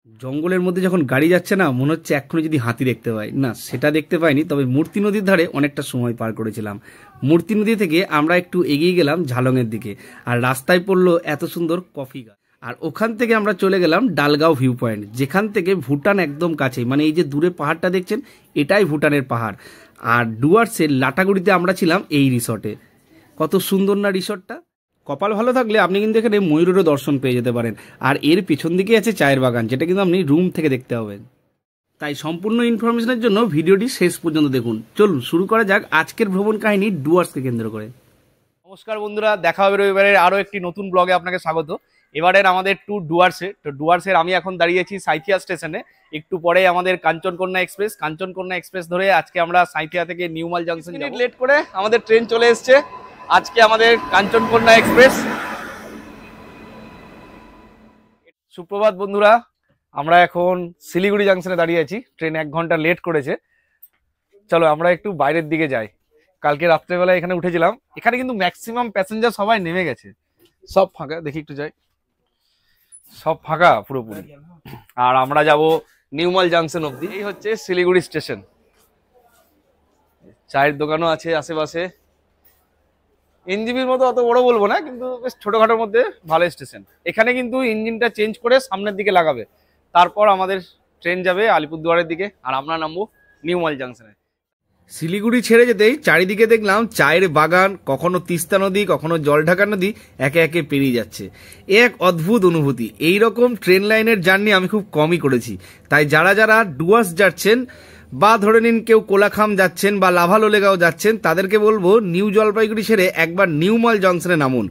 জঙ্গলের মধ্যে যখন গাড়ি যাচ্ছে না, মনে হচ্ছে এক্ষুনি যদি হাতি দেখতে পাই। না, সেটা দেখতে পাইনি, তবে মূর্তি নদীর ধারে অনেকটা সময় পার করেছিলাম। মূর্তি নদী থেকে আমরা একটু এগিয়ে গেলাম ঝালংয়ের দিকে, আর রাস্তায় পড়লো এত সুন্দর কফি গাছ। আর ওখান থেকে আমরা চলে গেলাম ডালগাঁও ভিউ পয়েন্ট, যেখান থেকে ভুটান একদম কাছেই। মানে এই যে দূরে পাহাড়টা দেখছেন, এটাই ভুটানের পাহাড়। আর ডুয়ার্সের লাটাগুড়িতে আমরা ছিলাম এই রিসর্টে। কত সুন্দর না রিসর্টটা। কপাল ভালো থাকলে আপনি কিন্তু এখানে ময়ূরেরও দর্শন পেয়ে যেতে পারেন। আর এর পিছন দিকে আছে চায়ের বাগান, যেটা কিন্তু আপনি রুম থেকে দেখতে পাবেন। তাই সম্পূর্ণ ইনফরমেশনের জন্য ভিডিওটি শেষ পর্যন্ত দেখুন। চলুন শুরু করা যাক আজকের ভ্রমণ কাহিনী ডুয়ার্সকে কেন্দ্র করে। নমস্কার বন্ধুরা, দেখা হবে রবিবারের আরো একটি নতুন ব্লগে আপনাকে স্বাগত। এবারের আমাদের ট্যুর ডুয়ার্সে। তো ডুয়ার্সের আমি এখন দাঁড়িয়েছি সাঁইথিয়া স্টেশনে। একটু পরে আমাদের কাঞ্চনকন্যা এক্সপ্রেস ধরে আজকে আমরা সাঁইথিয়া থেকে নিউমাল জাংশন যাব। লেট করে আমাদের ট্রেন চলে এসছে। আজকে আমাদের কাঞ্চনকন্যা এক্সপ্রেস। সুপ্রভাত বন্ধুরা, আমরা এখন শিলিগুড়ি জাংশনে দাঁড়িয়ে আছি। ট্রেন 1 ঘন্টা লেট করেছে। চলো আমরা একটু বাইরের দিকে যাই। কালকে রাত্রেবেলা এখানে উঠেছিলাম, এখানে কিন্তু ম্যাক্সিমাম প্যাসেঞ্জার সবাই নেমে গেছে, সব ফাঁকা। দেখি একটু যাই, সব ফাঁকা পুরোপুরি। আর আমরা যাব নিউমাল জাংশন অব্দি। এই হচ্ছে শিলিগুড়ি স্টেশন। চায়ের দোকানও আছে আশেপাশে। এনজিবির মতো অত বড় বলবো না, কিন্তু বেশ ছোটখাটোর মধ্যে ভালো স্টেশন। এখানে কিন্তু ইঞ্জিনটা চেঞ্জ করে সামনের দিকে লাগাবে, তারপর আমাদের ট্রেন যাবে আলিপুরদুয়ারের দিকে, আর আমরা নামবো নিউমাল জাংশনে। শিলিগুড়ি ছেড়ে যেতেই চারিদিকে দেখলাম চায়ের বাগান, কখনো তিস্তা নদী, কখনো জলঢাকা নদী একে একে পেরিয়ে যাচ্ছে। এক অদ্ভুত অনুভূতি। এইরকম ট্রেন লাইনের জার্নি আমি খুব কমই করেছি। তাই যারা যারা ডুয়ার্স যাচ্ছেন, বা ধরে নিন কেউ কোলাখাম যাচ্ছেন বা লাভালোলেগাঁও যাচ্ছেন, তাদেরকে বলবো নিউ জলপাইগুড়ি ছেড়ে একবার নিউমাল জংশনে নামুন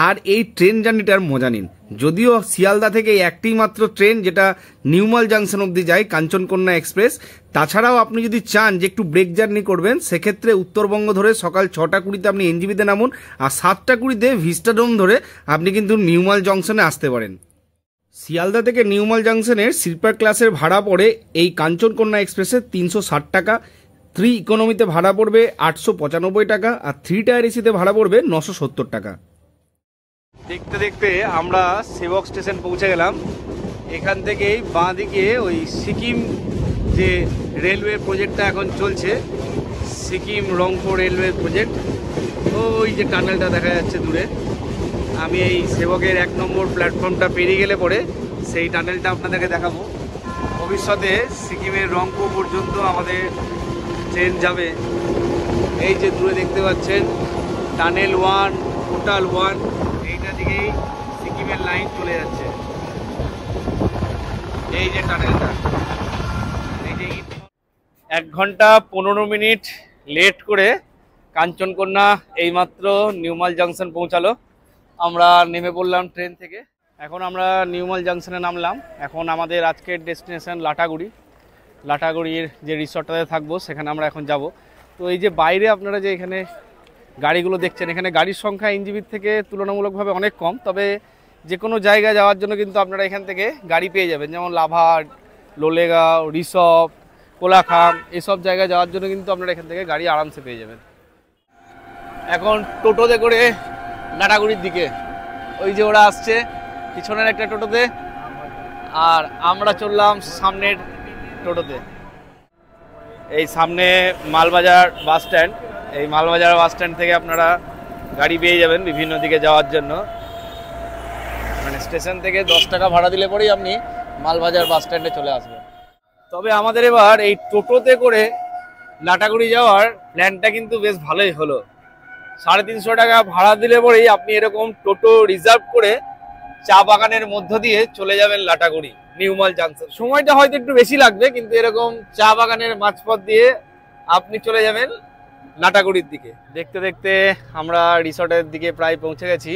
আর এই ট্রেন জার্নিটার মজা নিন। যদিও শিয়ালদা থেকে একটি মাত্র ট্রেন যেটা নিউমাল জাংশন অব্দি যায়, কাঞ্চনকন্যা এক্সপ্রেস। তাছাড়াও আপনি যদি চান যে একটু ব্রেক জার্নি করবেন, সেক্ষেত্রে উত্তরবঙ্গ ধরে সকাল 6টা 20-তে আপনি এনজিবিতে নামুন, আর 7টা 20-তে ভিস্টাডোম ধরে আপনি কিন্তু নিউমাল জংশনে আসতে পারেন। শিয়ালদা থেকে নিউমাল জাংশনের স্লিপার ক্লাসের ভাড়া পড়ে এই কাঞ্চনকন্যা এক্সপ্রেসের 360 টাকা, 3 ইকোনমিতে ভাড়া পড়বে 895 টাকা, আর 3 টায়ার এসিতে ভাড়া পড়বে 970 টাকা। দেখতে দেখতে আমরা সেবক স্টেশন পৌঁছে গেলাম। এখান থেকেই বাঁ দিকে ওই সিকিম যে রেলওয়ে প্রজেক্টটা এখন চলছে, সিকিম রংপুর রেলওয়ে প্রজেক্ট, ওই যে টানেলটা দেখা যাচ্ছে দূরে। আমি এই সেবকের 1 নম্বর প্ল্যাটফর্মটা পেরিয়ে গেলে পরে সেই টানেলটা আপনাদেরকে দেখাবো। ভবিষ্যতে সিকিমের রংপুর পর্যন্ত আমাদের ট্রেন যাবে। এই যে দূরে দেখতে পাচ্ছেন টানেল 1, পোর্টাল 1, এইটা দিকেই সিকিমের লাইন চলে যাচ্ছে। এই যে টানেলটা, এই যে 1 ঘন্টা 15 মিনিট লেট করে কাঞ্চনকন্যা এইমাত্র নিউমাল জাংশন পৌঁছালো। আমরা নেমে পড়লাম ট্রেন থেকে। এখন আমরা নিউমাল জাংশনে নামলাম। এখন আমাদের আজকের ডেস্টিনেশন লাটাগুড়ির যে রিসর্টটাতে থাকবো, সেখানে আমরা এখন যাব। তো এই যে বাইরে আপনারা যে এখানে গাড়িগুলো দেখছেন, এখানে গাড়ির সংখ্যা এনজিবির থেকে তুলনামূলকভাবে অনেক কম। তবে যে কোনো জায়গায় যাওয়ার জন্য কিন্তু আপনারা এখান থেকে গাড়ি পেয়ে যাবেন, যেমন লাভা, লোলেগাঁও, রিসপ, কোলাখাম, এসব জায়গায় যাওয়ার জন্য কিন্তু আপনারা এখান থেকে গাড়ি আরামসে পেয়ে যাবেন। এখন টোটোতে করে লাটাগুড়ির দিকে, ওই যে ওরা আসছে পিছনের একটা টোটোতে, আর আমরা চললাম সামনের টোটোতে। এই সামনে মালবাজার বাস স্ট্যান্ড, এই মালবাজার বাস স্ট্যান্ড থেকে আপনারা গাড়ি পেয়ে যাবেন বিভিন্ন দিকে যাওয়ার জন্য। মানে স্টেশন থেকে 10 টাকা ভাড়া দিলে পরেই আপনি মালবাজার বাস স্ট্যান্ডে চলে আসবেন। তবে আমাদের এবার এই টোটোতে করে লাটাগুড়ি যাওয়ার প্ল্যানটা কিন্তু বেশ ভালোই হলো। 350 টাকা ভাড়া দিলে পরেই আপনি এরকম টোটো রিজার্ভ করে চা বাগানের মধ্য দিয়ে চলে যাবেন লাটাগুড়ি নিউমাল জাংশন। সময়টা হয়তো একটু বেশি লাগবে, কিন্তু এরকম চা বাগানের মাঝপথ দিয়ে আপনি চলে যাবেন লাটাগুড়ির দিকে। দেখতে দেখতে আমরা রিসর্টের দিকে প্রায় পৌঁছে গেছি।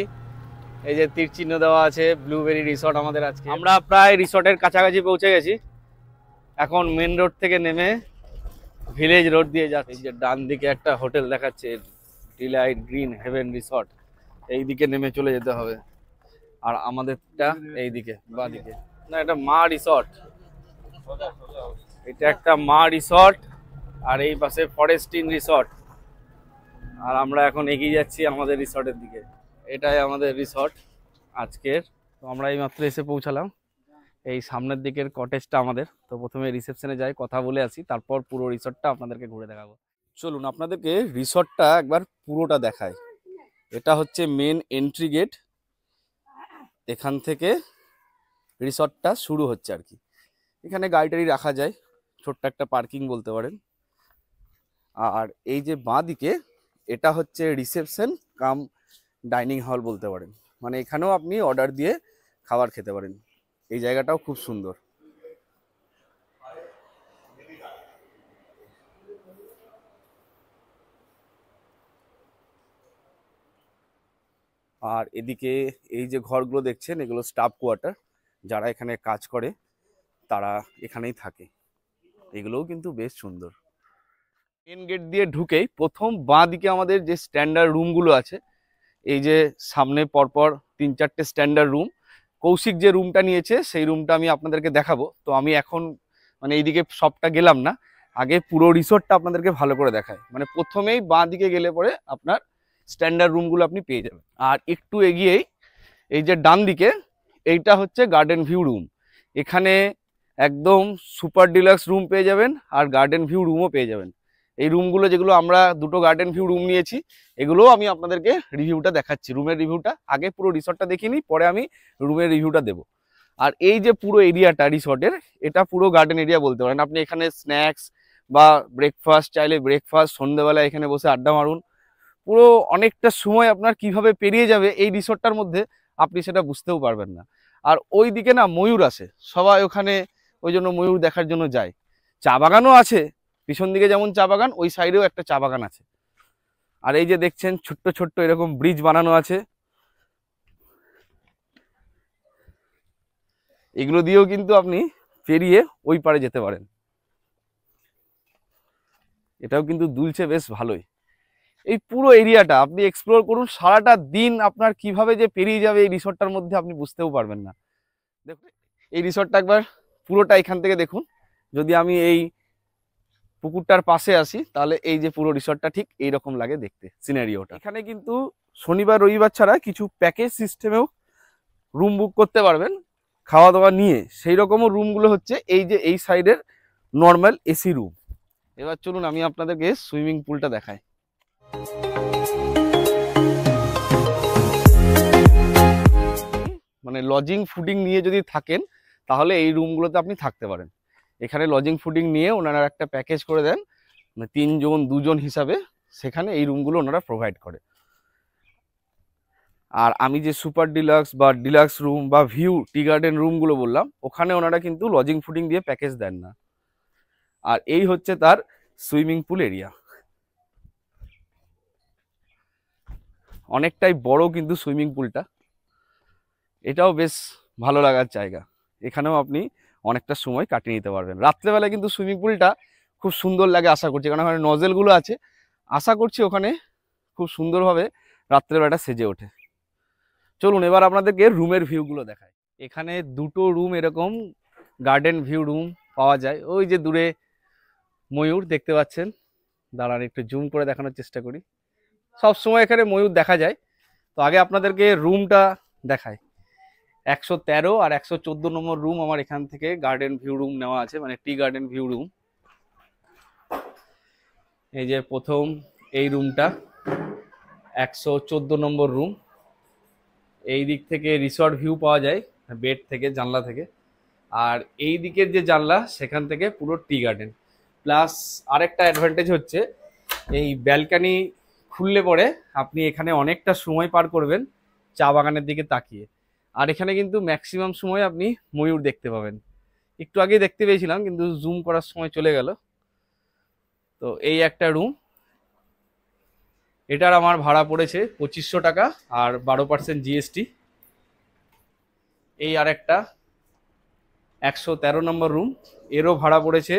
এই যে তীর চিহ্ন দেওয়া আছে, ব্লুবেরি রিসর্ট আমাদের আজকে। আমরা প্রায় রিসর্টের কাছাকাছি পৌঁছে গেছি। এখন মেন রোড থেকে নেমে ভিলেজ রোড দিয়ে যাচ্ছি। এই যে ডান দিকে একটা হোটেল দেখাচ্ছে, ডিলাইট গ্রিন হেভেন রিসর্ট, এই দিকে নেমে চলে যেতে হবে। আর আমাদেরটা এই দিকে বাঁ দিকে। না, এটা মা রিসর্ট, এটা একটা মা রিসর্ট, আর এই পাশে ফরেস্টিন রিসর্ট। আর আমরা এখন এগিয়ে যাচ্ছি আমাদের রিসর্টের দিকে। এটাই আমাদের রিসর্ট আজকের। তো আমরা এই মাত্র এসে পৌঁছালাম। এই সামনের দিকের কটেজটা আমাদের। তো প্রথমে রিসেপশনে যাই, কথা বলে আসি, তারপর পুরো রিসর্টটা আপনাদেরকে ঘুরে দেখাবো। চলুন আপনাদেরকে রিসর্টটা একবার পুরোটা দেখায়। এটা হচ্ছে মেন এন্ট্রি গেট, এখান থেকে রিসর্টটা শুরু হচ্ছে আর কি। এখানে গাড়ি টাড়ি রাখা যায়, ছোট্ট একটা পার্কিং বলতে পারেন। আর এই যে বাঁ দিকে, এটা হচ্ছে রিসেপশন কাম ডাইনিং হল বলতে পারেন। মানে এখানেও আপনি অর্ডার দিয়ে খাবার খেতে পারেন। এই জায়গাটাও খুব সুন্দর। আর এদিকে এই যে ঘরগুলো দেখছেন, এগুলো স্টাফ কোয়ার্টার। যারা এখানে কাজ করে তারা এখানেই থাকে। এগুলোও কিন্তু বেশ সুন্দর। মেন গেট দিয়ে ঢুকেই প্রথম বাঁ দিকে আমাদের যে স্ট্যান্ডার্ড রুমগুলো আছে, এই যে সামনে পরপর 3-4টে স্ট্যান্ডার্ড রুম। কৌশিক যে রুমটা নিয়েছে সেই রুমটা আমি আপনাদেরকে দেখাবো। তো আমি এখন মানে এইদিকে সবটা গেলাম না, আগে পুরো রিসোর্টটা আপনাদেরকে ভালো করে দেখায়। মানে প্রথমেই বাঁ দিকে গেলে পরে আপনার স্ট্যান্ডার্ড রুমগুলো আপনি পেয়ে যাবেন। আর একটু এগিয়েই এই যে ডান দিকে, এইটা হচ্ছে গার্ডেন ভিউ রুম। এখানে একদম সুপার ডিলাক্স রুম পেয়ে যাবেন আর গার্ডেন ভিউ রুমও পেয়ে যাবেন। এই রুমগুলো, যেগুলো আমরা দুটো গার্ডেন ভিউ রুম নিয়েছি, এগুলোও আমি আপনাদেরকে রিভিউটা দেখাচ্ছি। রুমের রিভিউটা আগে পুরো রিসর্টটা দেখিয়ে নিই, পরে আমি রুমের রিভিউটা দেবো। আর এই যে পুরো এরিয়াটা রিসর্টের, এটা পুরো গার্ডেন এরিয়া বলতে পারেন। আপনি এখানে স্ন্যাক্স বা ব্রেকফাস্ট চাইলে ব্রেকফাস্ট, সন্ধ্যেবেলা এখানে বসে আড্ডা মারুন। পুরো অনেকটা সময় আপনার কিভাবে পেরিয়ে যাবে এই রিসর্টটার মধ্যে আপনি সেটা বুঝতেও পারবেন না। আর ওই দিকে না ময়ূর আসে, সবাই ওখানে ওই জন্য ময়ূর দেখার জন্য যায়। চা বাগানও আছে, পিছন দিকে যেমন চা বাগান, ওই সাইডেও একটা চা বাগান আছে। আর এই যে দেখছেন ছোট্ট ছোট্ট এরকম ব্রিজ বানানো আছে, এগুলো দিয়েও কিন্তু আপনি পেরিয়ে ওই পারে যেতে পারেন। এটাও কিন্তু দুলছে বেশ ভালোই। এই পুরো এরিয়াটা আপনি এক্সপ্লোর করুন, সারাটা দিন আপনার কিভাবে যে পেরিয়ে যাবে এই রিসর্টটার মধ্যে আপনি বুঝতেও পারবেন না। দেখুন এই রিসর্টটা একবার পুরোটা এখান থেকে দেখুন। যদি আমি এই পুকুরটার পাশে আসি, তাহলে এই যে পুরো রিসর্টটা ঠিক এইরকম লাগে দেখতে সিনারিওটা। এখানে কিন্তু শনিবার রবিবার ছাড়া কিছু প্যাকেজ সিস্টেমেও রুম বুক করতে পারবেন খাওয়া দাওয়া নিয়ে। সেই রকমও রুমগুলো হচ্ছে এই যে এই সাইডের নর্মাল এসি রুম। এবার চলুন আমি আপনাদেরকে সুইমিং পুলটা দেখাই। মানে লজিং ফুডিং নিয়ে যদি থাকেন তাহলে এই রুমগুলোতে আপনি থাকতে পারেন। এখানে লজিং ফুডিং নিয়ে ওনারা একটা প্যাকেজ করে দেন, মানে 3 জন 2 জন হিসাবে সেখানে এই রুমগুলো ওনারা প্রোভাইড করে। আর আমি যে সুপার ডিলাক্স বা ডিলাক্স রুম বা ভিউ টি গার্ডেন রুমগুলো বললাম, ওখানে ওনারা কিন্তু লজিং ফুডিং দিয়ে প্যাকেজ দেন না। আর এই হচ্ছে তার সুইমিং পুল এরিয়া। অনেকটাই বড় কিন্তু সুইমিং পুলটা, এটাও বেশ ভালো লাগার জায়গা। এখানেও আপনি অনেকটা সময় কাটিয়ে নিতে পারবেন। রাত্রেবেলা কিন্তু সুইমিং পুলটা খুব সুন্দর লাগে আশা করছি, কারণ ওখানে নজেলগুলো আছে। আশা করছি ওখানে খুব সুন্দরভাবে রাত্রেবেলাটা সেজে ওঠে। চলুন এবার আপনাদেরকে রুমের ভিউগুলো দেখায়। এখানে দুটো রুম এরকম গার্ডেন ভিউ রুম পাওয়া যায়। ওই যে দূরে ময়ূর দেখতে পাচ্ছেন, দাঁড়ান একটু জুম করে দেখানোর চেষ্টা করি। সব সময় এখানে ময়ূর দেখা যায়। তো আগে আপনাদেরকে রুমটা দেখায়। 113 আর 114 নম্বর রুম আমার এখান থেকে গার্ডেন ভিউ রুম নেওয়া আছে, মানে টি গার্ডেন ভিউ রুম। এই যে প্রথম এই রুমটা 114 নম্বর রুম। এই দিক থেকে রিসর্ট ভিউ পাওয়া যায় বেড থেকে, জানলা থেকে। আর এই দিকের যে জানলা সেখান থেকে পুরো টি গার্ডেন। প্লাস আরেকটা অ্যাডভান্টেজ হচ্ছে এই ব্যালকানি খুললে পরে আপনি এখানে অনেকটা সময় পার করবেন চা বাগানের দিকে তাকিয়ে। আর এখানে কিন্তু ম্যাক্সিমাম সময় আপনি ময়ূর দেখতে পাবেন। একটু আগে দেখতে পেয়েছিলাম কিন্তু জুম করার সময় চলে গেল। তো এই একটা রুম, এটার আমার ভাড়া পড়েছে 2500 টাকা আর 12% জিএসটি। এই আর একটা 113 নম্বর রুম, এরও ভাড়া পড়েছে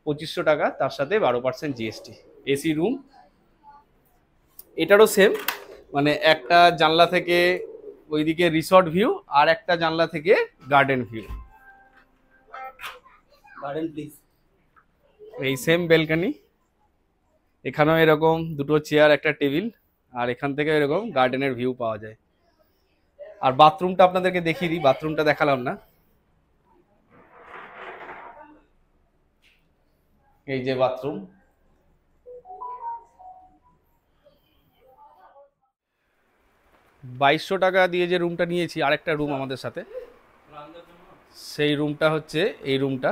2500 টাকা, তার সাথে 12% জিএসটি। এসি রুম, এটারও সেম, মানে একটা জানলা থেকে ওইদিকে রিসর্ট ভিউ আর একটা জানলা থেকে গার্ডেন ভিউ। Garden please. এই সেম ব্যালকনি, এখানেও এরকম দুটো চেয়ার একটা টেবিল, আর এখান থেকে এরকম গার্ডেনের ভিউ পাওয়া যায়। আর বাথরুমটা আপনাদেরকে দেখিয়ে দিই, বাথরুমটা দেখালাম না। এই যে বাথরুম, $2200 দিয়ে যে রুমটা নিয়েছি, আরেকটা রুম আমাদের সাথে, সেই রুমটা হচ্ছে এই রুমটা,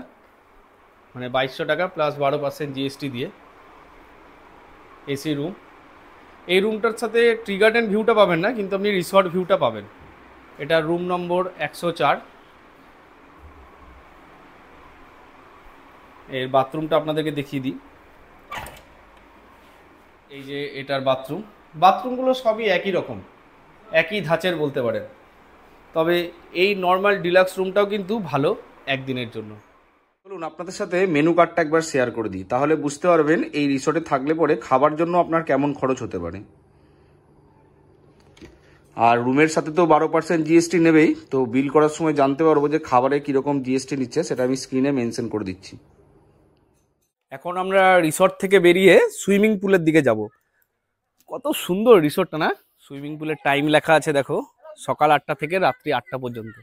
মানে $2200 প্লাস 12% জিএসটি দিয়ে এসি রুম। এই রুমটার সাথে ট্রি গার্ডেন ভিউটা পাবেন না, কিন্তু আপনি রিসর্ট ভিউটা পাবেন। এটা রুম নম্বর 104। এর বাথরুমটা আপনাদেরকে দেখিয়ে দিই। এই যে এটার বাথরুম, বাথরুমগুলো সবই একই রকম, একই ধাঁচের বলতে পারেন। তবে এই নর্মাল ডিলাক্স রুমটাও কিন্তু ভালো একদিনের জন্য। বলুন আপনাদের সাথে মেনু কার্ডটা একবার শেয়ার করে দিই, তাহলে বুঝতে পারবেন এই রিসর্টে থাকলে পরে খাবার জন্য আপনার কেমন খরচ হতে পারে। আর রুমের সাথে তো 12% জিএসটি নেবেই, তো বিল করার সময় জানতে পারবো যে খাবারে কীরকম জিএসটি নিচ্ছে, সেটা আমি স্ক্রিনে মেনশন করে দিচ্ছি। এখন আমরা রিসর্ট থেকে বেরিয়ে সুইমিং পুলের দিকে যাব। কত সুন্দর রিসর্টটা না? সুইমিং পুলের টাইম লেখা আছে দেখো, সকাল 8টা থেকে রাত্রি 8টা পর্যন্ত।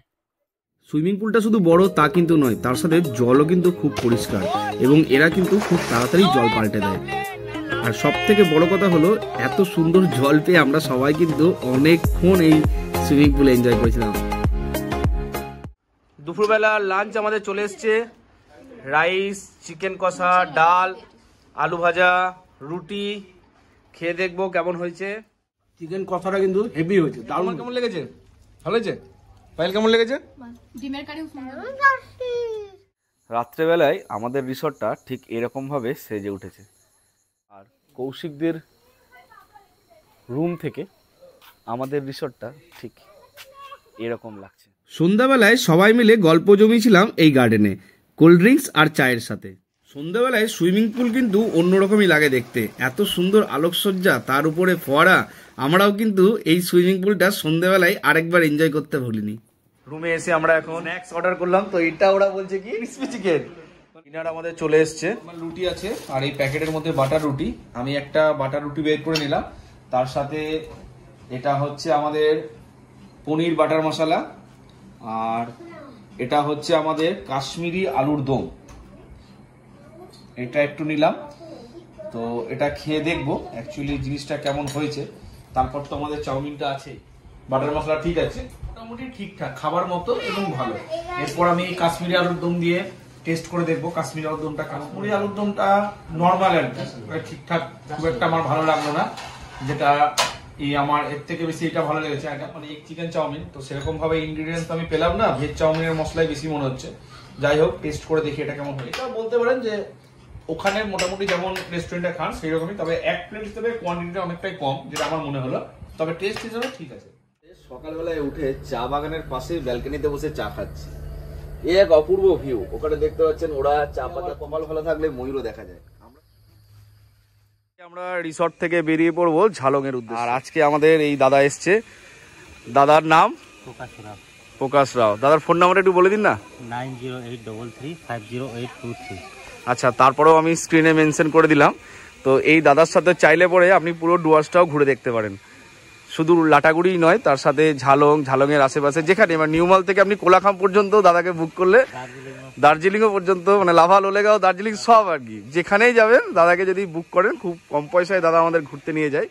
সুইমিং পুলটা শুধু বড় তা কিন্তু নয়, তার সাথে জলও কিন্তু খুব পরিষ্কার এবং এরা কিন্তু খুব তাড়াতাড়ি জল পাল্টে দেয়। আর সব থেকে বড় কথা হলো এত সুন্দর জল পেয়ে আমরা সবাই কিন্তু অনেকক্ষণ এই সুইমিং পুলে এনজয় করেছিলাম। দুপুরবেলা লাঞ্চ আমাদের চলে এসছে, রাইস, চিকেন কষা, ডাল, আলু ভাজা, রুটি। খেয়ে দেখবো কেমন হয়েছে। চিকেন কষাটা কিন্তু হেভি হয়েছে, দারুণ। কেমন লেগেছে? ভালো হয়েছে? পায়েল কেমন লেগেছে? রাত্রেবেলায় আমাদের রিসর্টটা ঠিক এরকমভাবে সেজে উঠেছে। আর কৌশিকদের রুম থেকে আমাদের রিসর্টটা ঠিক এরকম লাগছে। সন্ধ্যাবেলায় সবাই মিলে গল্প জমিয়েছিলাম এই গার্ডেনে, কোল্ড ড্রিঙ্কস আর চায়ের সাথে। সন্ধ্যাবেলায় সুইমিং পুল কিন্তু অন্যরকমই লাগে দেখতে, এত সুন্দর আলোকসজ্জা, তার উপরে ফোয়ারা। আমরাও কিন্তু এই সুইমিং পুলটা সন্ধ্যাবেলায় আরেকবার এনজয় করতে ভুলিনি। রুমে এসে আমরা এখন স্ন্যাক্স অর্ডার করলাম, তো এটা ওরা বলছে কি ক্রিসপি চিকেন। ডিনার আমাদের চলে এসছে, রুটি আছে আর এই প্যাকেটের মধ্যে বাটার রুটি। আমি একটা বাটার রুটি বের করে নিলাম, তার সাথে এটা হচ্ছে আমাদের পনির বাটার মশলা, আর এটা হচ্ছে আমাদের কাশ্মীরি আলুর দম, এটা একটু নিলাম। তো এটা খেয়ে দেখবো অ্যাকচুয়ালি জিনিসটা কেমন হয়েছে। তারপর তো আমাদের চাউমিনটা আছে, বাটার মশলা ঠিক আছে, মোটামুটি ঠিকঠাক খাবার মতো এবং ভালো। এরপর আমি কাশ্মীরি আলুর দম দিয়ে টেস্ট করে দেখবো কাশ্মীরি আলুর দমটা। কাশ্মীরি আলুর দমটা নর্মাল আর কি, ঠিকঠাক, খুব একটা আমার ভালো লাগলো না। যেটা এই আমার এর থেকে বেশি এটা ভালো লেগেছে, এটা মানে এক চিকেন চাউমিন। তো সেরকম ভাবে ইনগ্রিডিয়েন্টস আমি পেলাম না, ভেজ চাউমিনের মশলাই বেশি মনে হচ্ছে। যাই হোক, টেস্ট করে দেখি এটা কেমন হয়। এটা বলতে পারেন যে ওখানে মোটামুটি যেমন রেস্টুরেন্টে খান সেই রকমই, তবে এক প্লেট হিসেবে কোয়ান্টিটিটা অনেকটাই কম, যেটা আমার মনে হলো। তবে টেস্ট হিসেবে ঠিক আছে। সকালবেলায় উঠে চা বাগানের পাশে ব্যালকনিতে বসে চা খাচ্ছি, এক অপূর্ব ভিউ। ওখানে দেখতে পাচ্ছেন ওরা চা পাতা, কপাল ভালো থাকলে ময়ূরও দেখা যায়। আমরা রিসর্ট থেকে বেরিয়ে পড়বো ঝালং এর উদ্দেশ্যে। আর আজকে আমাদের এই দাদা এসছে, দাদার নাম প্রকাশ রাও। দাদার ফোন নাম্বারটা একটু বলে দিন না। 9083350823। আচ্ছা, তারপরেও আমি স্ক্রিনে মেনশন করে দিলাম। তো এই দাদার সাথে চাইলে পরে আপনি পুরো ডুয়ার্সটাও ঘুরে দেখতে পারেন, শুধু লাটাগুড়িই নয়, তার সাথে ঝালংয়ের আশেপাশে যেখানে মানে নিউমাল থেকে আপনি কোলাখাম পর্যন্ত দাদাকে বুক করলে, দার্জিলিংও পর্যন্ত, মানে লাভা, লোলেগাঁও, দার্জিলিং সব আর কি, যেখানেই যাবেন দাদাকে যদি বুক করেন খুব কম পয়সায় দাদা আমাদের ঘুরতে নিয়ে যায়।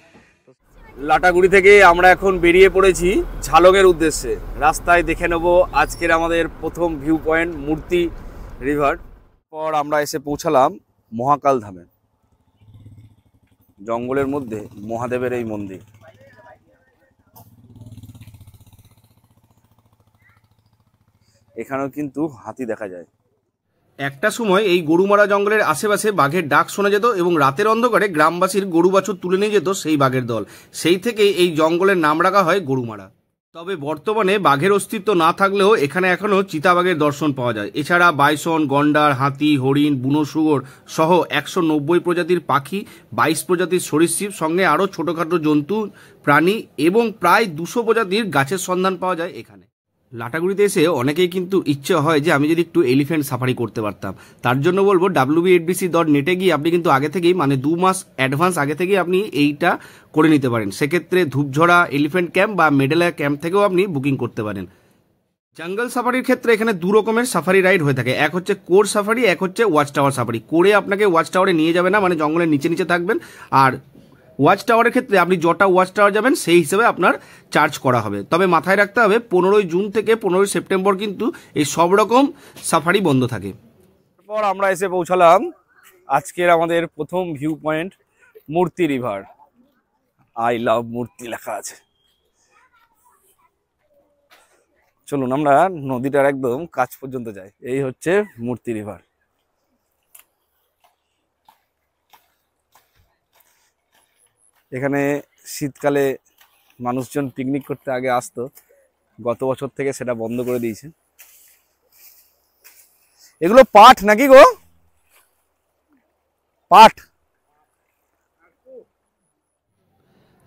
লাটাগুড়ি থেকে আমরা এখন বেরিয়ে পড়েছি ঝালংয়ের উদ্দেশ্যে। রাস্তায় দেখে নেব আজকের আমাদের প্রথম ভিউ পয়েন্ট মূর্তি রিভার। পর আমরা এসে পৌঁছালাম মহাকাল ধামে, জঙ্গলের মধ্যে মহাদেবের এই মন্দির। এখানেও কিন্তু হাতি দেখা যায়। একটা সময় এই গরুমারা জঙ্গলের আশেপাশে বাঘের ডাক শোনা যেত এবং রাতের অন্ধকারে গ্রামবাসীর গরু বাছুর তুলে নিয়ে যেত সেই বাঘের দল। সেই থেকেই এই জঙ্গলের নাম রাখা হয় গরুমারা। তবে বর্তমানে বাঘের অস্তিত্ব না থাকলেও এখানে এখনও চিতাবাঘের দর্শন পাওয়া যায়। এছাড়া বাইসন, গন্ডার, হাতি, হরিণ, বুনো শুয়োর সহ 190 প্রজাতির পাখি, 22 প্রজাতির সরীসৃপ, সঙ্গে আরও ছোটোখাটো জন্তু, প্রাণী এবং প্রায় 200 প্রজাতির গাছের সন্ধান পাওয়া যায় এখানে। লাটাগুড়িতে এসে অনেকেই কিন্তু ইচ্ছে হয় যে আমি যদি একটু এলিফ্যান্ট সাফারি করতে পারতাম। তার জন্য বলবো wb8bc.net গিয়ে আপনি কিন্তু আগে থেকেই, মানে 2 মাস অ্যাডভান্স আগে থেকেই আপনি এইটা করে নিতে পারেন। সেক্ষেত্রে ধূপঝড়া এলিফ্যান্ট ক্যাম্প বা মেডেলা ক্যাম্প থেকেও আপনি বুকিং করতে পারেন। জঙ্গল সাফারির ক্ষেত্রে এখানে দু রকমের সাফারি রাইড হয়ে থাকে, এক হচ্ছে কোর সাফারি, এক হচ্ছে ওয়াচ টাওয়ার সাফারি। কোরে আপনাকে ওয়াচ টাওয়ারে নিয়ে যাবে না, মানে জঙ্গলের নিচে নিচে থাকবেন, আর ওয়াচ টাওয়ারের ক্ষেত্রে আপনি যটা ওয়াচ টাওয়ার যাবেন সেই হিসেবে আপনার চার্জ করা হবে। তবে মাথায় রাখতে হবে 15ই জুন থেকে 15ই সেপ্টেম্বর কিন্তু এই সব রকম সাফারি বন্ধ থাকে। তারপর আমরা এসে পৌঁছালাম আজকের আমাদের প্রথম ভিউ পয়েন্ট, মূর্তি রিভার। আই লাভ মূর্তি লেখা আছে। চলুন আমরা নদীটার একদম কাছ পর্যন্ত যাই। এই হচ্ছে মূর্তি রিভার। এখানে শীতকালে মানুষজন পিকনিক করতে আগে আসতো, গত বছর থেকে সেটা বন্ধ করে দিয়েছে। এগুলো পাট নাকি গো? পাট।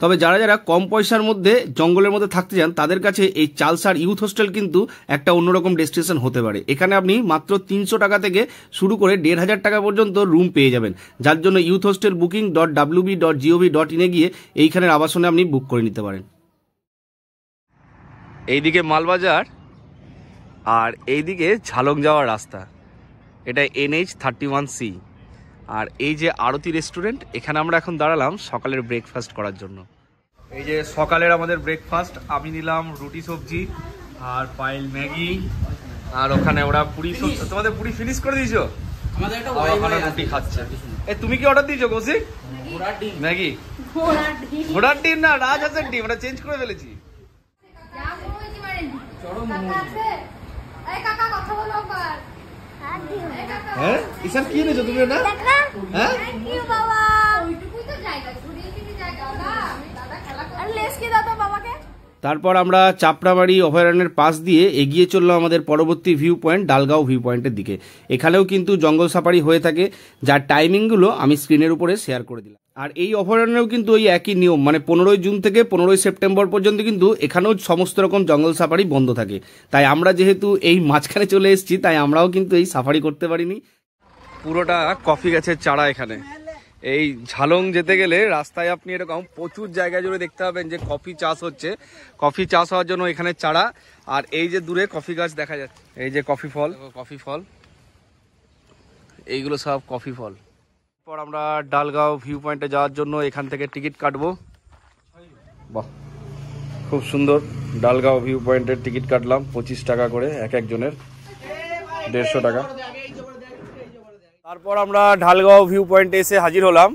তবে যারা যারা কম পয়সার মধ্যে জঙ্গলের মধ্যে থাকতে চান তাদের কাছে এই চালসার ইউথ হোস্টেল কিন্তু একটা অন্যরকম ডেস্টিনেশন হতে পারে। এখানে আপনি মাত্র 300 টাকা থেকে শুরু করে 1500 টাকা পর্যন্ত রুম পেয়ে যাবেন, যার জন্য ইউথ হোস্টেল booking.wb.gov.in এ গিয়ে এইখানের আবাসনে আপনি বুক করে নিতে পারেন। এইদিকে মালবাজার আর এইদিকে ঝালং যাওয়ার রাস্তা, এটা NH31C। আর এই যে আরতি রেস্টুরেন্ট, এখানে আমরা এখন দাঁড়ালাম সকালের ব্রেকফাস্ট করার জন্য। এই যে সকালের আমাদের ব্রেকফাস্ট, আমি নিলাম রুটি সবজি আর পাইল ম্যাগি, আর ওখানে ওরা পুরি। তোমাদের পুরি ফিনিশ করে দিয়েছো? ওখানে রুটি খাচ্ছে। তুমি কি অর্ডার দিয়েছো কৌশিক? ম্যাগি, ঘোড়ার ডিম না রাজহাঁসের ডিম, ওটা চেঞ্জ করে ফেলেছি। হ্যাঁ ঈশান কি এনেছো তুমি? এটা হ্যাঁ তারপর আমরা চাপড়ামারি অভয়ারণ্যের পাশ দিয়ে এগিয়ে চললাম আমাদের পরবর্তী ভিউ পয়েন্ট ডালগাঁও ভিউ পয়েন্টের দিকে। এখানেও কিন্তু জঙ্গল সাফারি হয়ে থাকে, যার টাইমিংগুলো আমি স্ক্রিনের উপরে শেয়ার করে দিলাম। আর এই অভয়ারণ্যেও কিন্তু ওই একই নিয়ম, মানে 15ই জুন থেকে 15ই সেপ্টেম্বর পর্যন্ত কিন্তু এখানেও সমস্ত রকম জঙ্গল সাফারি বন্ধ থাকে। তাই আমরা যেহেতু এই মাঝখানে চলে এসেছি, তাই আমরাও কিন্তু এই সাফারি করতে পারিনি। পুরোটা কফি গাছের চারা এখানে। এই ঝালং যেতে গেলে রাস্তায় আপনি এরকম প্রচুর জায়গা জুড়ে দেখতে পাবেন যে কফি চাষ হচ্ছে। কফি চাষ হওয়ার জন্য এখানে চারা, আর এই যে দূরে কফি গাছ দেখা যাচ্ছে, এই যে কফি ফল, এইগুলো সব কফি ফল। পর আমরা ডালগাঁও ভিউ পয়েন্টে যাওয়ার জন্য এখান থেকে টিকিট কাটবো। বাহ, খুব সুন্দর। ডালগাঁও ভিউ পয়েন্টের টিকিট কাটলাম 25 টাকা করে, এক একজনের 150 টাকা। তারপর আমরা ডালগাঁও ভিউ পয়েন্টে এসে হাজির হলাম।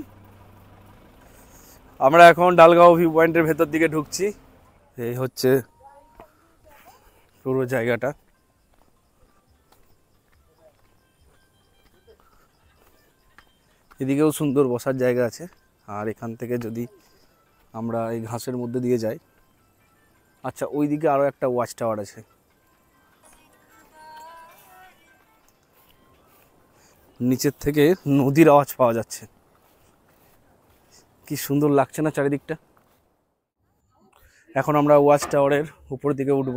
আমরা এখন ডালগাঁও ভিউ পয়েন্টের ভেতর দিকে ঢুকছি। এই হচ্ছে পুরো জায়গাটা। এদিকেও সুন্দর বসার জায়গা আছে। আর এখান থেকে যদি আমরা এই ঘাসের মধ্যে দিয়ে যাই, আচ্ছা ওইদিকে আরও একটা ওয়াচ টাওয়ার আছে। নিচের থেকে নদীর আওয়াজ পাওয়া যাচ্ছে, কি সুন্দর লাগছে না চারিদিকটা। এখন আমরা ওয়াচ টাওয়ারের উপর দিকে উঠব।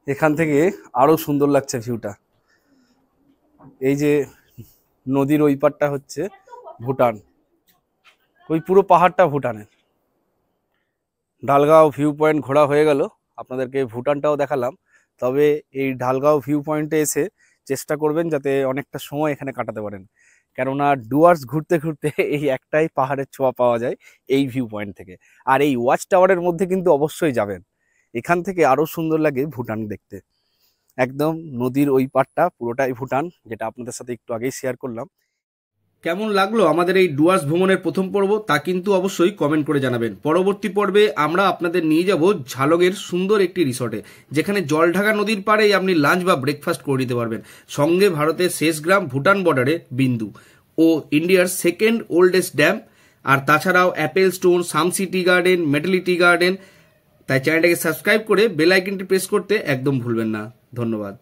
এখান থেকে আরো সুন্দর লাগছে ভিউটা। এই যে নদীর ওই পারটা হচ্ছে ভুটান, ওই পুরো পাহাড়টা ভুটানের। ডালগাঁও ভিউ পয়েন্ট ঘোরা হয়ে গেল, আপনাদেরকে ভুটানটাও দেখালাম। তবে এই ডালগাঁও ভিউ পয়েন্টে এসে চেষ্টা করবেন যাতে অনেকটা সময় এখানে কাটাতে পারেন, কেননা ডুয়ার্স ঘুরতে ঘুরতে এই একটাই পাহাড়ের ছোঁয়া পাওয়া যায় এই ভিউ পয়েন্ট থেকে। আর এই ওয়াচ টাওয়ারের মধ্যে কিন্তু অবশ্যই যাবেন, এখান থেকে আরও সুন্দর লাগে ভুটান দেখতে। একদম নদীর ওই পাড়টা পুরোটাই ভুটান, যেটা আপনাদের সাথে একটু আগেই শেয়ার করলাম। কেমন লাগলো আমাদের এই ডুয়ার্স ভ্রমণের প্রথম পর্ব, তা কিন্তু অবশ্যই কমেন্ট করে জানাবেন। পরবর্তী পর্বে আমরা আপনাদের নিয়ে যাব ঝালংয়ের সুন্দর একটি রিসর্টে, যেখানে জলঢাকা নদীর পাড়েই আপনি লাঞ্চ বা ব্রেকফাস্ট করে নিতে পারবেন। সঙ্গে ভারতের শেষ গ্রাম ভুটান বর্ডারে বিন্দু ও ইন্ডিয়ার সেকেন্ড ওল্ডেস্ট ড্যাম, আর তাছাড়াও apple stone, Samsing tea garden, Matelli tea garden. তাই চ্যানেলটাকে সাবস্ক্রাইব করে বেল আইকনটি প্রেস করতে একদম ভুলবেন না। ধন্যবাদ।